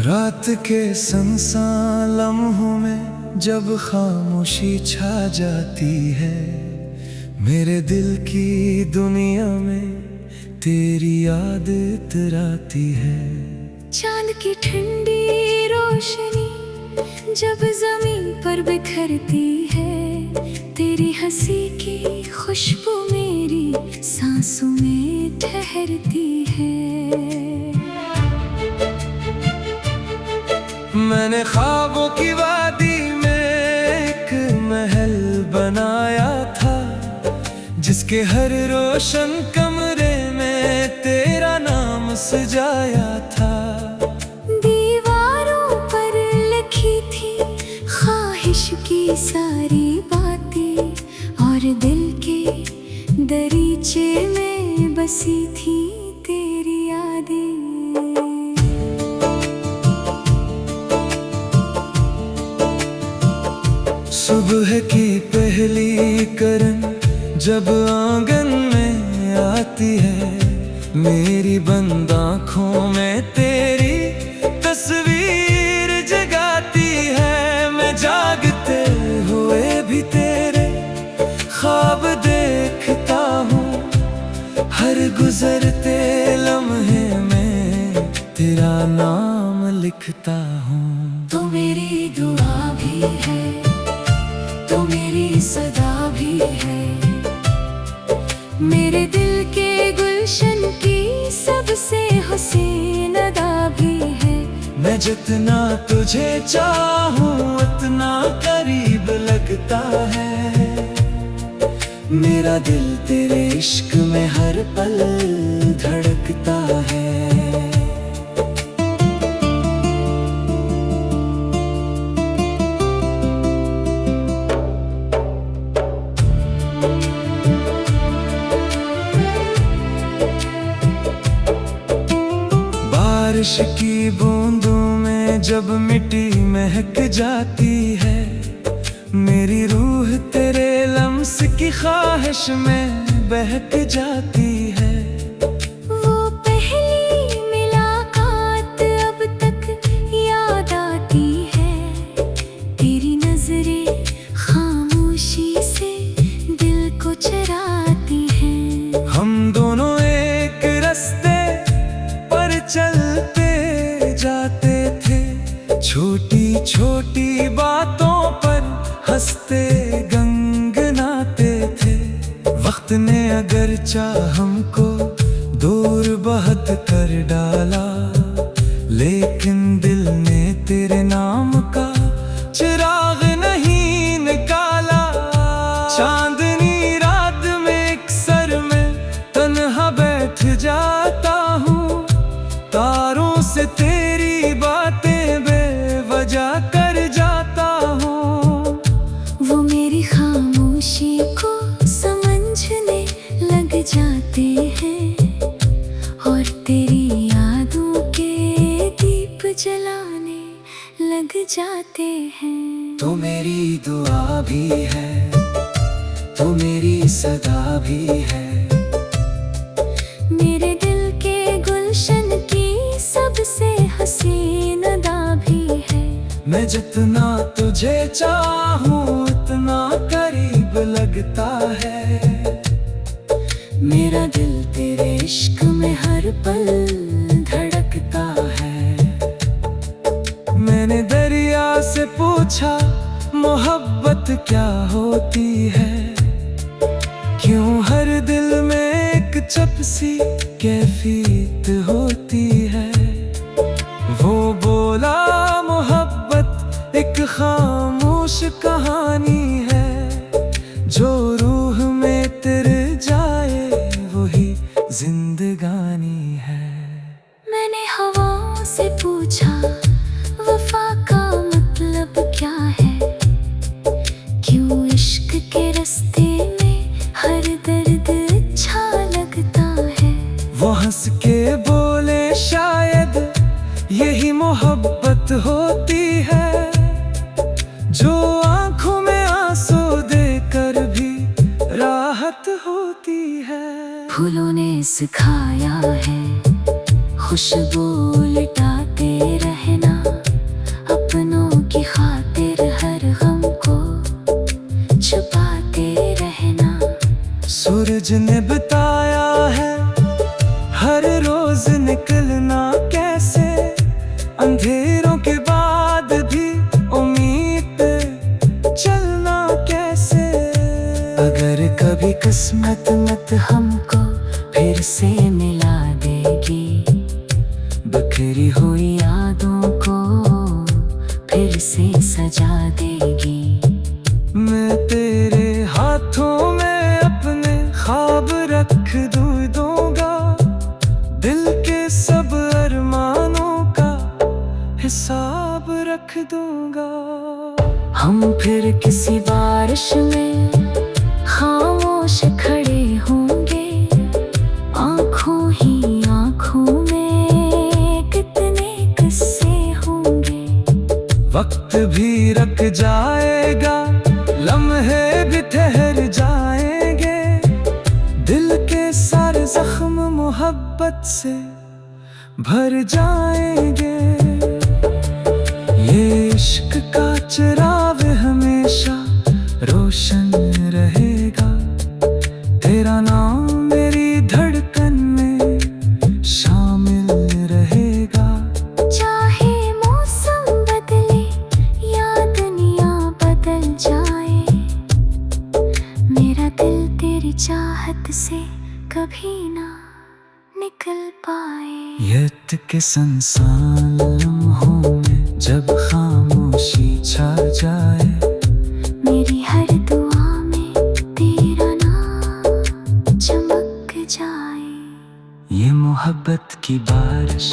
रात के सुनसान लम्हों में जब खामोशी छा जाती है, मेरे दिल की दुनिया में तेरी याद इतराती है। चांद की ठंडी रोशनी जब जमीन पर बिखरती है, तेरी हंसी की खुशबू मेरी सांसों में ठहरती है। मैंने ख्वाबों की वादी में एक महल बनाया था, जिसके हर रोशन कमरे में तेरा नाम सजाया था। दीवारों पर लिखी थी ख्वाहिश की सारी बातें, और दिल के दरीचे में बसी थी तेरी यादें। सुबह की पहली किरण जब आंगन में आती है, मेरी बंद आँखों में तेरी तस्वीर जगाती है। मैं जागते हुए भी तेरे ख्वाब देखता हूँ, हर गुजरते लम्हे में तेरा नाम लिखता हूँ। तो मेरी दुआ भी है, तो मेरी सदा भी है, मेरे दिल के गुलशन की सबसे हसीन अदा भी है। मैं जितना तुझे चाहूं उतना करीब लगता है, मेरा दिल तेरे इश्क में हर पल धड़कता है। बारिश की बूंदों में जब मिट्टी महक जाती है, मेरी रूह तेरे लम्स की ख्वाहिश में बहक जाती है। वो पहली मुलाकात अब तक याद आती है, तेरी नजरें खामोशी से दिल को चराती हैं। हम दोनों एक रास्ते पर चलते जाते थे, छोटी छोटी बातों पर हंसते गनगनाते थे। वक्त ने अगर चाह हमको दूर बहुत कर डाला, लेकिन दिल ने तेरे नाम का चिराग नहीं निकाला। चांदनी रात में एक सर में तन्हा बैठ जाता हूँ, तारों से तेरी बातें बेवजह कर जाता हूँ। वो मेरी खामोशी को समझने लग जाते हैं, और तेरी यादों के दीप जलाने लग जाते हैं। तो मेरी दुआ भी है, तो मेरी सदा भी है, मेरे दिल के गुलशन की सबसे हसीन अदा भी है। मैं जितना तुझे चाहूं उतना करीब लगता है, मेरा दिल तेरे इश्क में हर पल धड़कता है। मैंने दरिया से पूछा मोहब्बत क्या होती है, क्यों हर दिल में एक चपसी कैफियत होती है। वो बोला मोहब्बत एक खामोश कहानी है, जो रूह में तेरे जाए वही जिंदगानी है। मैंने हवाओं से पूछा वफा का मतलब क्या है, क्यों इश्क के रास्ते में हर दर्द अच्छा लगता है। वो हंस के बोले शायद यही मोहब्बत होती है, जो आंखों में आंसू देकर भी राहत होती है। फूलों ने सिखाया है खुशबू लुटाते रहना, से मिला देगी, बिखरी हुई यादों को फिर से सजा देगी। मैं तेरे हाथों में अपने ख्वाब रख दूंगा, दिल के सब अरमानों का हिसाब रख दूंगा। हम फिर किसी बारिश में खामोश खड़े होंगे, आंखों ही आंखों में कितने किस्से होंगे। वक्त भी रख जाएगा, लम्हे भी ठहर जाएंगे, दिल के सारे जख्म मोहब्बत से भर जाएंगे। ये इश्क का चिराग हमेशा रोशन रहेगा, तेरा नाम मेरी धड़कन में शामिल रहेगा। चाहे मौसम बदले या दुनिया बदल जाए, मेरा दिल तेरी चाहत से कभी ना निकल पाए। यत के संसार लम्हों में जब खामोशी छा जाए, मेरी हर दुआ में तेरा नाम चमक जाए। ये मोहब्बत की बारिश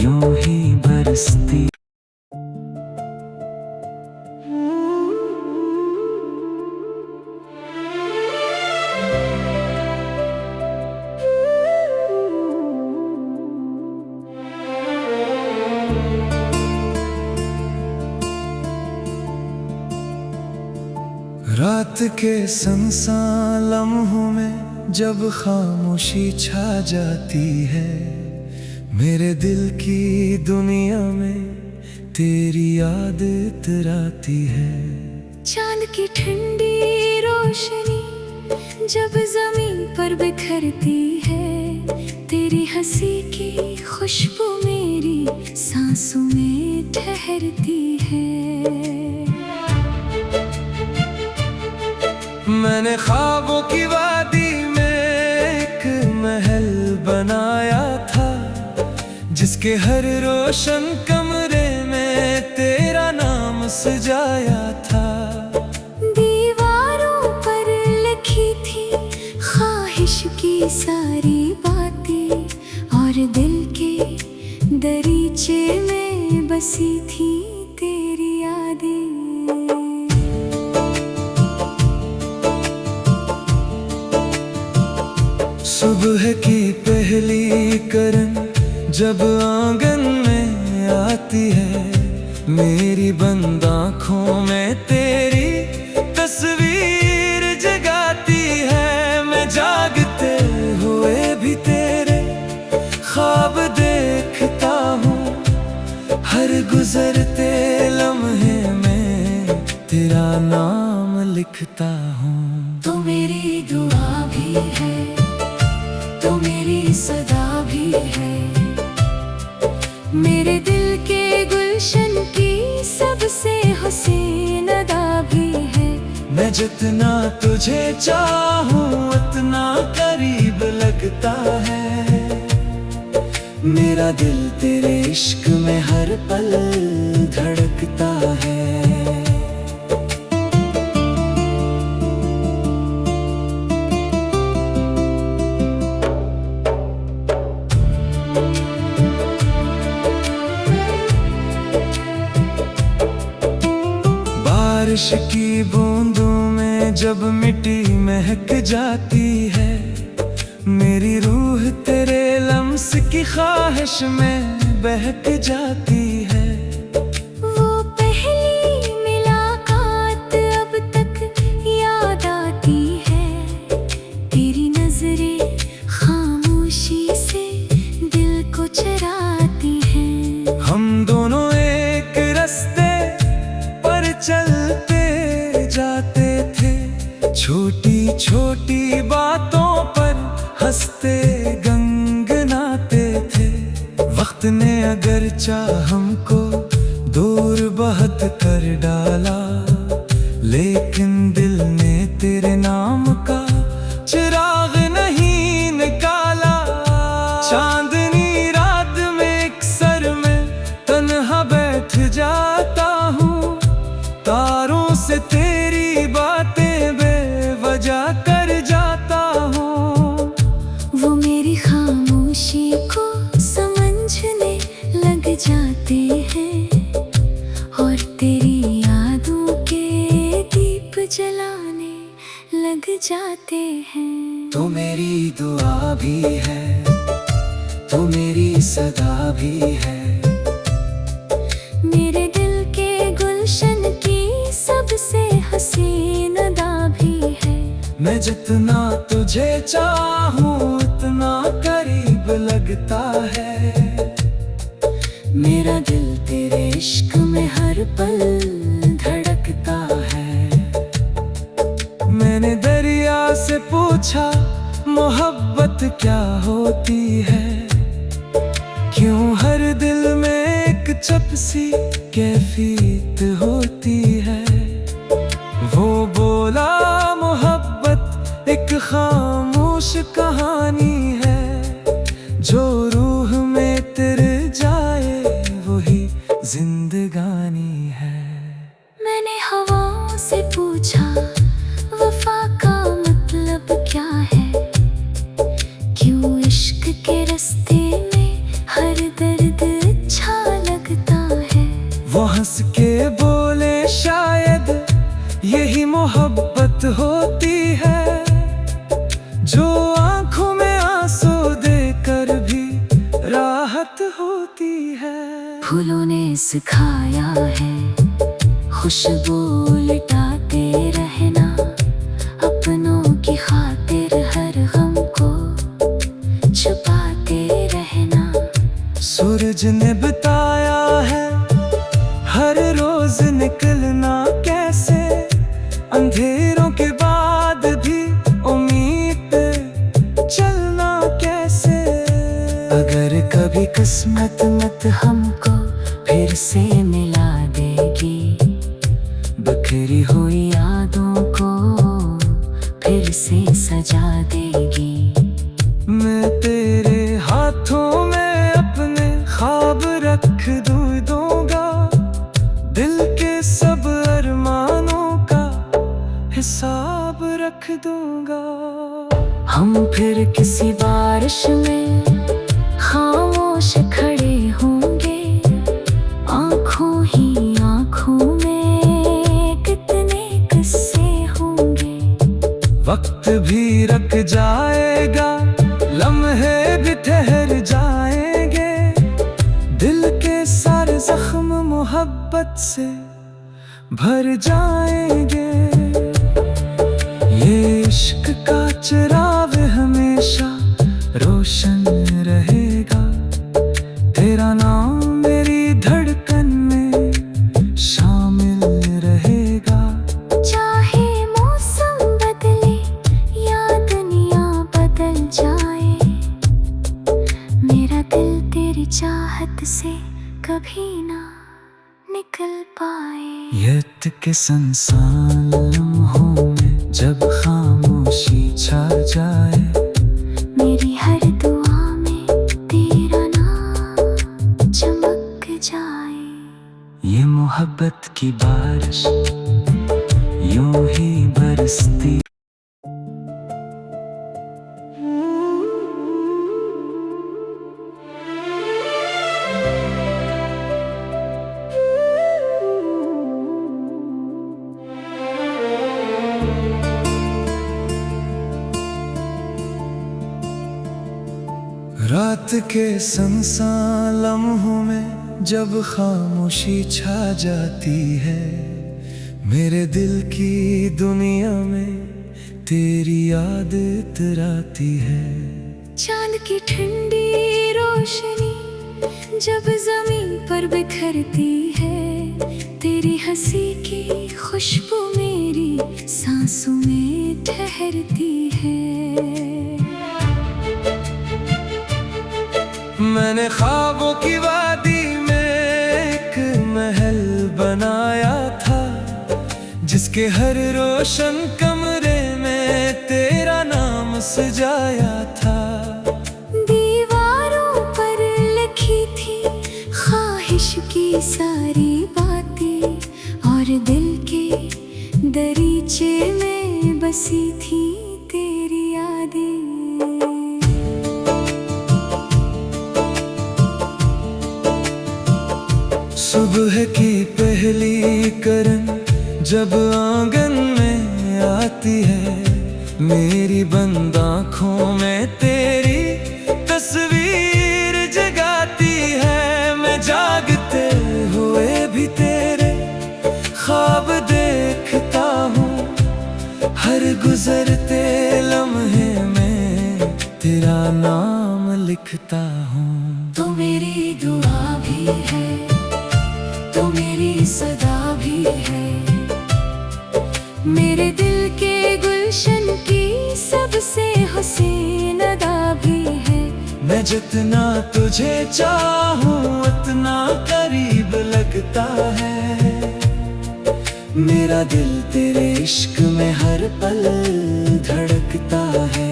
यूं ही बरसती। रात के सुनसान लम्हों में जब खामोशी छा जाती है, मेरे दिल की दुनिया में तेरी याद इतराती है। चांद की ठंडी रोशनी जब जमीन पर बिखरती है, तेरी हंसी की खुशबू मेरी सांसों में ठहरती है। मैंने ख्वाबों की वादी में एक महल बनाया था, जिसके हर रोशन कमरे में तेरा नाम सजाया था। दीवारों पर लिखी थी ख्वाहिश की सारी बातें, और दिल के दरीचे में बसी थी तेरी यादें। सुबह की पहली किरण जब आंगन में आती है, मेरी बंद आँखों में तेरी तस्वीर जगाती है। मैं जागते हुए भी तेरे ख्वाब देखता हूँ, हर गुजरते लम्हे में तेरा नाम लिखता हूँ। तो मेरी दुआ भी है, तो मेरी सदा भी है, मेरे दिल के गुलशन की सबसे हसीन अदा भी है। मैं जितना तुझे चाहूं उतना करीब लगता है, मेरा दिल तेरे इश्क में हर पल धड़कता है। बारिश की बूंदों में जब मिट्टी महक जाती है, मेरी रूह तेरे लम्स की ख्वाहिश में बहक जाती है। वो पहली मुलाकात अब तक याद आती है, तेरी नजरें खामोशी से दिल को चराती हैं। हम दोनों एक रास्ते पर चलते जाते थे, छोटी छोटी बातों पर हंसते गंगनाते थे। वक्त ने अगर चाह हमको दूर बहुत कर डाला, लेकिन दिल ने तेरे नाम का चिराग नहीं जाते हैं। तो मेरी दुआ भी है, तो मेरी सदा भी है। मेरे दिल के गुलशन की सबसे हसीन अदा भी है। मैं जितना तुझे चाहूं उतना करीब लगता है। मेरा दिल तेरे इश्क में हर पल धड़कता है। मैंने दरिया से पूछा मोहब्बत क्या होती है, क्यों हर दिल में एक चपसी कैफियत होती है। वो बोला मोहब्बत एक खामोश कहानी है, जो रूह में तेरे जाए वही जिंदगानी है। मैंने हवाओं से पूछा वफा का मतलब क्या है, क्यों इश्क के रास्ते में हर दर्द अच्छा लगता है। वो हंस के बोले शायद यही मोहब्बत होती है, जो आंखों में आंसू देकर भी राहत होती है। फूलों ने सिखाया है खुशबू लुटाते रहना, अपनों की खातिर हर गम को छुपाते रहना। सूरज ने बताया है हर रोज निकलना कैसे, अंधेरों के बाद भी उम्मीद पे चलना कैसे। अगर कभी किस्मत मत हमको फिर से मिला देगी, बिखरी हुई यादों को फिर से सजा देगी। मैं तेरे हाथों में अपने ख्वाब रख दूंगा, दिल के सब अरमानों का हिसाब रख दूंगा। हम फिर किसी बारिश में खामोश खड़े होंगे, आंखों ही आंखों में कितने किस्से होंगे। वक्त भी रख जाएगा, लम्हे भी ठहर जाएंगे, दिल के सारे जख्म मोहब्बत से भर जाएंगे। ये इश्क का चिराग हमेशा रोशन रहेगा, तेरा नाम मेरी धड़कन में शामिल रहेगा। चाहे मौसम बदले या दुनिया बदल जाए, मेरा दिल तेरी चाहत से कभी ना निकल पाए। यत के संसार लम्हों में जब खामोशी छा जाए, मेरी हर दुआ में तेरा नाम चमक जाए। ये मोहब्बत की बारिश यूं ही बरसती। रात के सुनसान लम्हों में जब खामोशी छा जाती है, मेरे दिल की दुनिया में तेरी याद इतराती है। चांद की ठंडी रोशनी जब जमीन पर बिखरती है, तेरी हंसी की खुशबू मेरी सांसों में ठहरती है। मैंने ख्वाबों की वादी में एक महल बनाया था, जिसके हर रोशन कमरे में तेरा नाम सजाया था। दीवारों पर लिखी थी ख्वाहिश की सारी बातें, और दिल के दरीचे में बसी थी तेरी यादें। सुबह की पहली किरण जब आंगन में आती है, मेरी बंद आँखों में तेरी तस्वीर जगाती है। मैं जागते हुए भी तेरे ख्वाब देखता हूँ, हर गुजरते लम्हे में तेरा नाम लिखता हूँ। तो मेरी दुआ भी है, तो मेरी सदा भी है, मेरे दिल के गुलशन की सबसे हसीन अदा भी है। मैं जितना तुझे चाहूं उतना करीब लगता है, मेरा दिल तेरे इश्क में हर पल धड़कता है।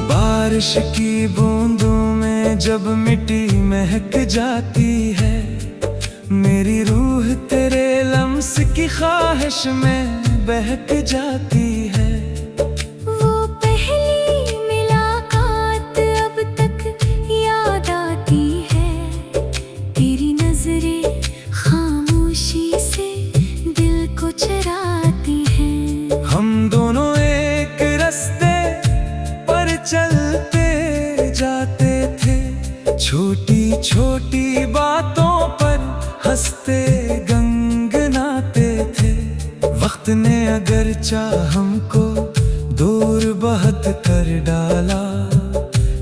बारिश की बूंदों में जब मिट्टी महक जाती है, मेरी रूह तेरे लम्स की ख्वाहिश में बहक जाती है। वो पहली मुलाकात अब तक याद आती है, तेरी नजरें खामोशी से दिल को चराती हैं। हम दोनों एक रास्ते पर चलते जाते थे, छोटी छोटी बातों पर हंसते गनगनाते थे। वक्त ने अगर चाह हमको दूर बहुत कर डाला,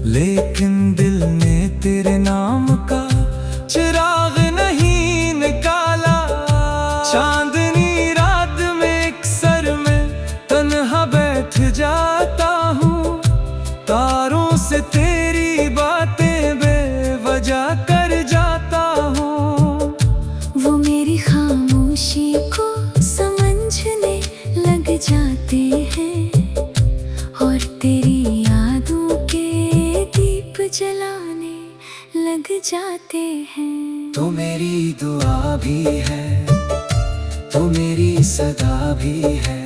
लेकिन दिल ने तेरे नाम का चिराग नहीं निकाला। चांदनी रात में एक सर में तन्हा बैठ जाता हूँ, तारों से तेरी बातें बेवजह कर जाता हूँ। वो मेरी खामोशी को समझने लग जाते हैं, और तेरी यादों के दीप जलाने लग जाते हैं। तो मेरी दुआ भी है, तो मेरी सदा भी है,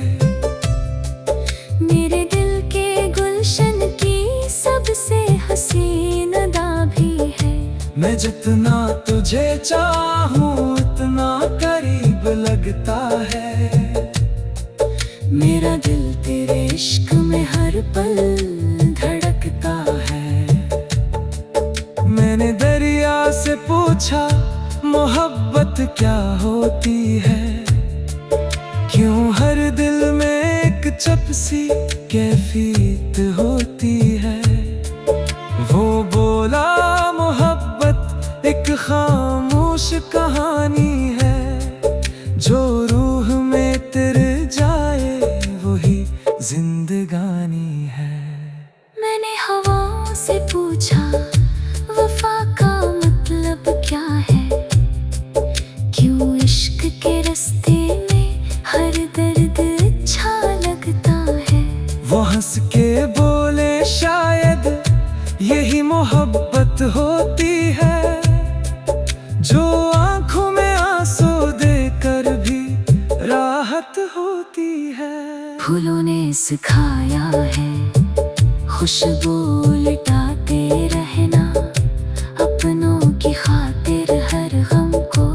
मेरे दिल के गुलशन की सबसे हसीन अदा भी है। मैं जितना तुझे चाहूं उतना करीब लगता है, मेरा दिल तेरे इश्क में हर पल धड़कता है। मैंने दरिया से पूछा मोहब्बत क्या होती है, क्यों हर दिल में एक चपसी कैफियत होती है। वो बोला मोहब्बत एक खामोश कहानी है, जो रूह में तिर जाए वही जिंदगानी है। मैंने हवाओं से पूछा वफा का मतलब क्या है, क्यों इश्क के रास्ते में हर दर्द अच्छा लगता है। वो हंस के बोले शायद यही मोहब्बत होती है, जो आंखों में आंसू देकर भी राहत होती है। फूलों ने सिखाया है खुशबू लुटाते रहना, अपनों की खातिर हर गम को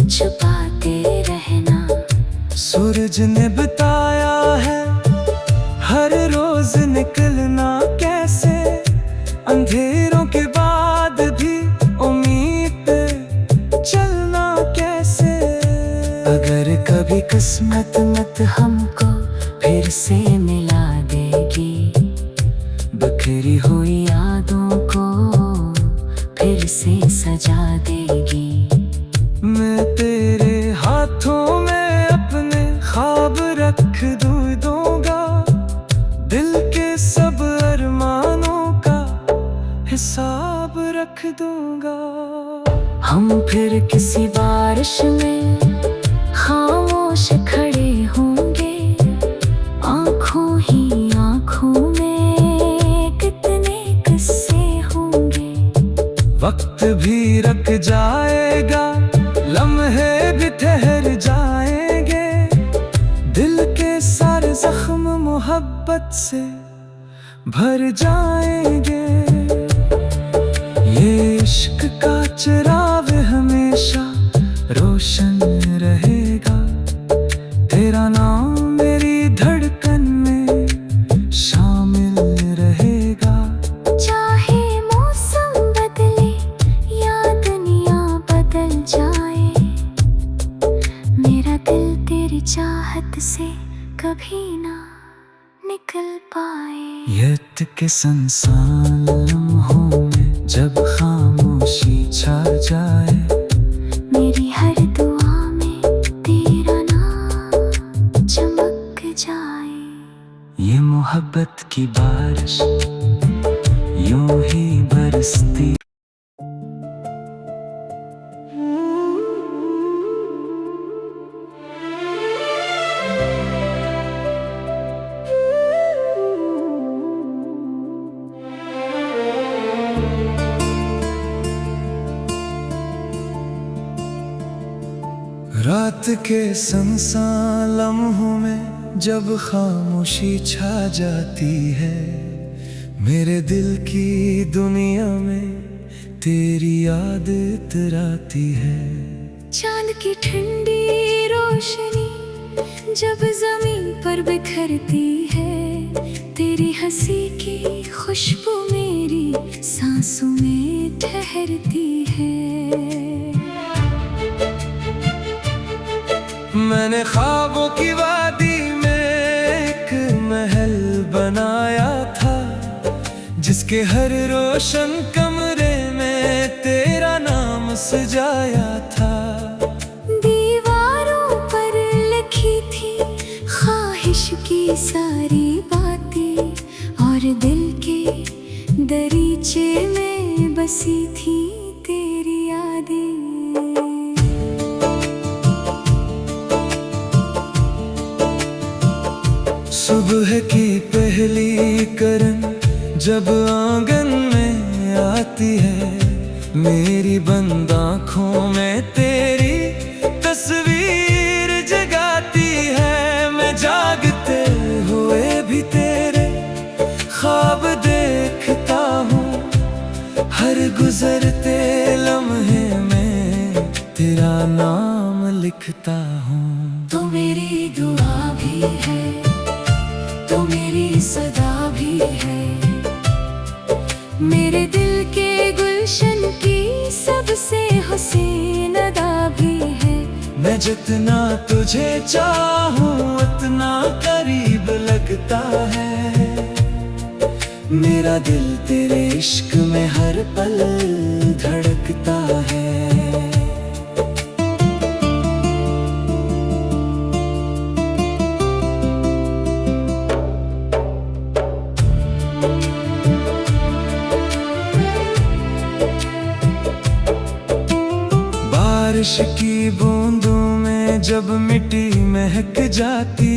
छुपाते रहना। सूरज ने बताया है हर रोज निकलना कैसे, अंधेरों के बाद भी उम्मीद पे चलना कैसे। अगर कभी किस्मत मत हमको फिर से मिला देगी, बिखरी हुई यादों को फिर से सजा देगी। मैं तेरे हाथों में अपने ख्वाब रख दूंगा, दिल के सब अरमानों का हिसाब रख दूंगा। हम फिर किसी बारिश में खामोश खड़े होंगे, आंखों ही आंखों में कितने किस्से होंगे। वक्त भी रख जाएगा, लम्हे भी ठहर जाएंगे, दिल के सारे जख्म मोहब्बत मोहब्बत से भर जाएंगे। ये इश्क का चिराग हमेशा रोशन रहेगा। तेरा नाम मेरी धड़कन में शामिल रहेगा। चाहे मौसम बदले या दुनिया बदल जाए, मेरा दिल तेरी चाहत से कभी ना निकल पाए। यत के संसान लम्हों में जब खामोशी छा जाए, मेरी हर दुआ में तेरा नाम चमक जाए। ये मोहब्बत की बारिश यूं ही बरसती। रात के सुनसान लम्हों में जब खामोशी छा जाती है, मेरे दिल की दुनिया में तेरी याद इतराती है। चांद की ठंडी रोशनी जब जमीन पर बिखरती है, तेरी हंसी की खुशबू मेरी सांसों में ठहरती है। मैंने ख्वाबों की वादी में एक महल बनाया था, जिसके हर रोशन कमरे में तेरा नाम सजाया था। दीवारों पर लिखी थी ख्वाहिश की सारी बातें, और दिल के दरीचे में बसी थी तेरी यादें। सुबह की पहली किरण जब आंगन में आती है, मेरी बंद आँखों में तेरी तस्वीर जगाती है। मैं जागते हुए भी तेरे ख्वाब देखता हूँ, हर गुजरते लम्हे में तेरा नाम लिखता हूँ। तो मेरी दुआ भी है, तो मेरी सदा भी है, मेरे दिल के गुलशन की सबसे हुसैन अदा भी है। मैं जितना तुझे चाहूं उतना करीब लगता है, मेरा दिल तेरे इश्क में हर पल धड़कता है। बारिश की बूंदों में जब मिट्टी महक जाती